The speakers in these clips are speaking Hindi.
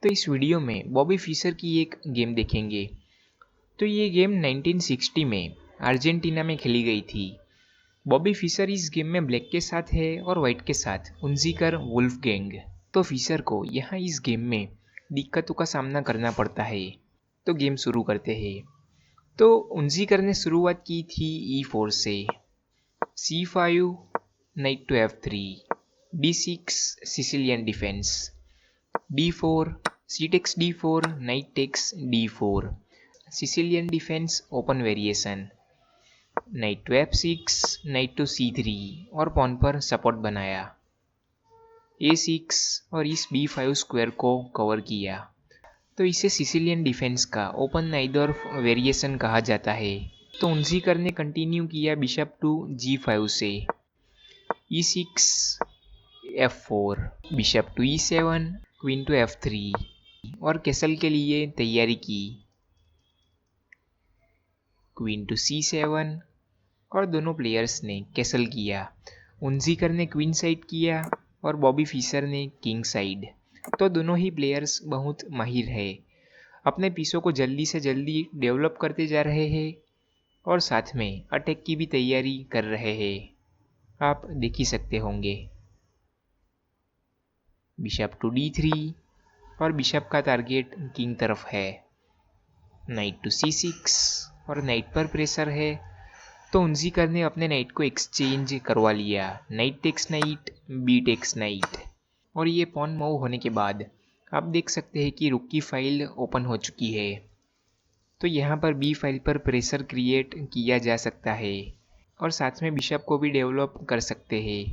तो इस वीडियो में बॉबी फिशर की एक गेम देखेंगे। तो ये गेम 1960 में अर्जेंटीना में खेली गई थी। बॉबी फिशर इस गेम में ब्लैक के साथ है और वाइट के साथ उनजीकर वुल्फगैंग। तो फिशर को यहाँ इस गेम में दिक्कतों का सामना करना पड़ता है। तो गेम शुरू करते हैं। तो उनजीकर ने शुरुआत की थी E4 से। C5 knight to F3, D6 Sicilian defence, D4 C takes D4 knight takes D4 Sicilian defense open variation, knight to F6 knight to C3 और पॉन पर सपोर्ट बनाया, A6 और इस B5 स्क्वायर को कवर किया। तो इसे सिसिलियन डिफेंस का ओपन नाइदर वेरिएशन कहा जाता है। तो उनजीकर ने कंटिन्यू किया बिशप टू G5 से, E6 F4 bishop to E7 queen to F3 और कैसल के लिए तैयारी की, क्वीन टू C7 और दोनों प्लेयर्स ने कैसल किया। उनजीकर ने क्वीन साइड किया और बॉबी फिशर ने किंग साइड। तो दोनों ही प्लेयर्स बहुत माहिर है, अपने पीसों को जल्दी से जल्दी डेवलप करते जा रहे हैं और साथ में अटैक की भी तैयारी कर रहे हैं। आप देख ही सकते होंगे। बिशप टू D3 और बिशप का टारगेट किंग तरफ है, नाइट टू C6 और नाइट पर प्रेशर है। तो उनजीकर ने अपने नाइट को एक्सचेंज करवा लिया, knight takes knight, B takes knight. और ये पॉन मूव होने के बाद आप देख सकते हैं कि रुक की फाइल ओपन हो चुकी है। तो यहाँ पर बी फाइल पर प्रेशर क्रिएट किया जा सकता है और साथ में बिशप को भी डेवलप कर सकते हैं।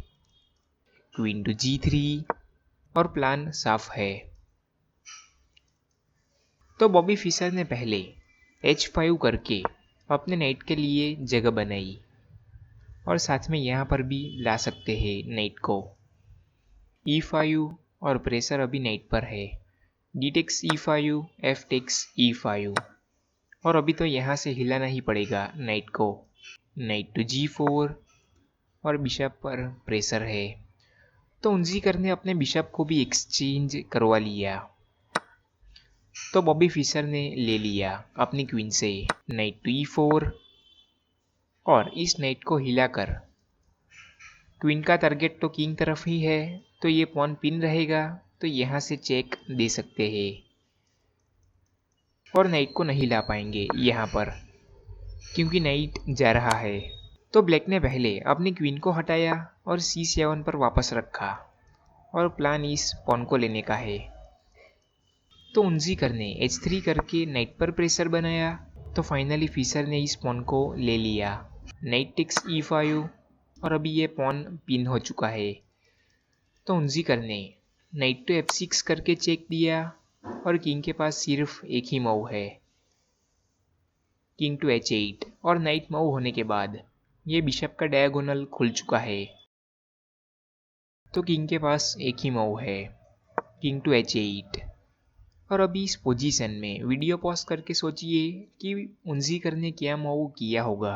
क्वीन टू G3 और प्लान साफ है। तो बॉबी फिशर ने पहले H5 करके अपने नाइट के लिए जगह बनाई और साथ में यहाँ पर भी ला सकते हैं नाइट को, E5 और प्रेशर अभी नाइट पर है, D takes E5 F takes E5 और अभी तो यहाँ से हिलाना ही पड़ेगा नाइट को, नाइट टू G4 और बिशप पर प्रेशर है। तो उनजीकर ने अपने बिशप को भी एक्सचेंज करवा लिया। तो बॉबी फिशर ने ले लिया अपनी क्वीन से नाइट टू E4 और इस नाइट को हिलाकर, क्वीन का टारगेट तो किंग तरफ ही है तो ये पॉन पिन रहेगा, तो यहाँ से चेक दे सकते हैं और नाइट को नहीं ला पाएंगे यहाँ पर क्योंकि नाइट जा रहा है। तो ब्लैक ने पहले अपनी क्वीन को हटाया और C7 पर वापस रखा और प्लान इस पॉन को लेने का है। तो उनजीकर ने H3 करके नाइट पर प्रेशर बनाया। तो फाइनली फिशर ने इस पॉन को ले लिया, नाइट टेक्स E5 और अभी ये पॉन पिन हो चुका है। तो उनजीकर ने नाइट टू F6 करके चेक दिया और किंग के पास सिर्फ एक ही मूव है, किंग टू H8 और नाइट मूव होने के बाद ये बिशप का डायगोनल खुल चुका है। तो किंग के पास एक ही मूव है, किंग टू H8 और अभी इस पोजीशन में वीडियो पॉज करके सोचिए कि उनजीकर ने क्या मूव किया होगा।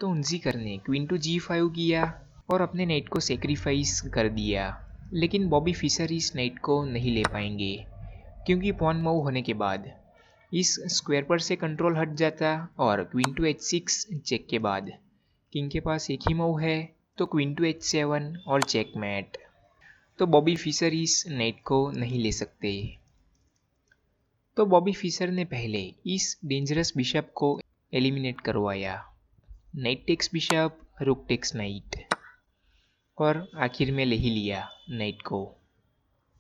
तो उनजीकर ने क्वीन टू G5 किया और अपने नाइट को सेक्रीफाइस कर दिया, लेकिन बॉबी फिशर इस नाइट को नहीं ले पाएंगे क्योंकि पॉन मूव होने के बाद इस स्क्वायर पर से कंट्रोल हट जाता और क्वीन टू H6 चेक के बाद किंग के पास एक ही मूव है, तो क्वीन टू H7 और चेकमेट। तो बॉबी फिशर इस नाइट को नहीं ले सकते। तो बॉबी फिशर ने पहले इस डेंजरस बिशप को एलिमिनेट करवाया, knight takes bishop, rook takes knight और आखिर में ले ही लिया नाइट को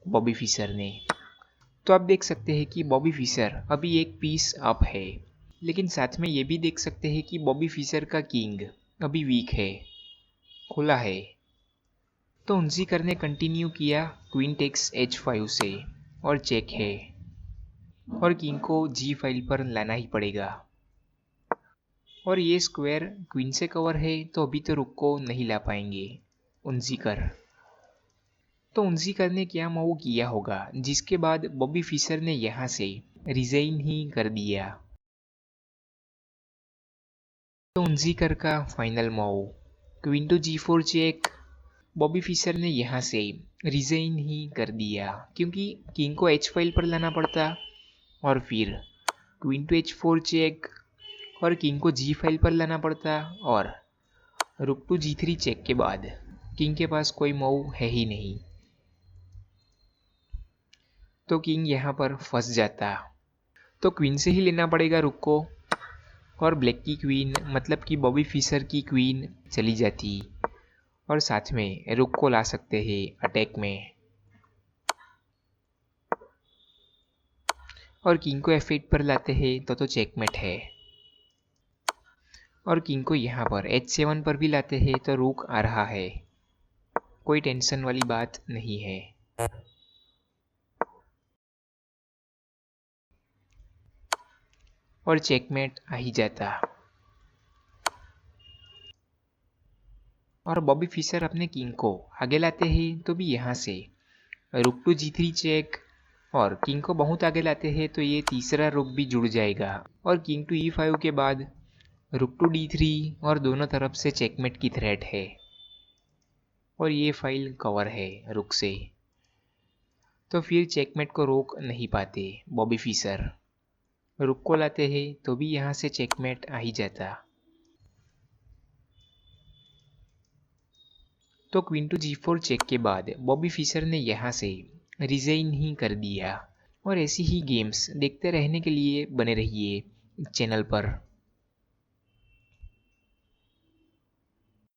बॉबी फिशर ने। तो आप देख सकते हैं कि बॉबी फिशर अभी एक पीस अप है, लेकिन साथ में ये भी देख सकते हैं कि बॉबी फिशर का किंग अभी वीक है, खुला है। तो उनजीकर ने कंटिन्यू किया क्वीन टेक्स H5 से और चेक है और किंग को G फाइल पर लाना ही पड़ेगा और ये स्क्वायर क्वीन से कवर है, तो अभी तो रुक को नहीं ला पाएंगे उनजीकर। तो उनजीकर ने क्या मूव किया होगा जिसके बाद बॉबी फिशर ने यहाँ से रिजाइन ही कर दिया। तो उनजीकर का final move, queen to G4 check Bobby Fischer ने यहाँ से रिजाइन ही कर दिया क्योंकि किंग को एच फाइल पर लाना पड़ता और फिर क्वीन टू H4 चेक और किंग को जी फाइल पर लाना पड़ता और रुक टू G3 चेक के बाद किंग के पास कोई मूव है ही नहीं, तो किंग यहाँ पर फंस जाता। तो क्वीन से ही लेना पड़ेगा रुक को और ब्लैक की क्वीन मतलब कि बॉबी फिशर की क्वीन चली जाती और साथ में रुक को ला सकते हैं अटैक में और किंग को F8 पर लाते हैं तो चेकमेट है और किंग को यहाँ पर H7 पर भी लाते हैं तो रुक आ रहा है, कोई टेंशन वाली बात नहीं है। और चेकमेट आ ही जाता और बॉबी फिशर अपने किंग को आगे लाते हैं तो भी यहाँ से रुक टू G3 चेक और किंग को बहुत आगे लाते हैं तो ये तीसरा रुक भी जुड़ जाएगा और किंग टू E5 के बाद रुक टू D3 और दोनों तरफ से चेकमेट की थ्रेट है और ये फाइल कवर है रुक से, तो फिर चेकमेट को रोक नहीं पाते बॉबी फिशर। रुक को लाते हैं तो भी यहाँ से चेकमेट आ ही जाता। तो क्वीन टू G4 चेक के बाद बॉबी फिशर ने यहाँ से रिजाइन ही कर दिया और ऐसी ही गेम्स देखते रहने के लिए बने रहिए चैनल पर।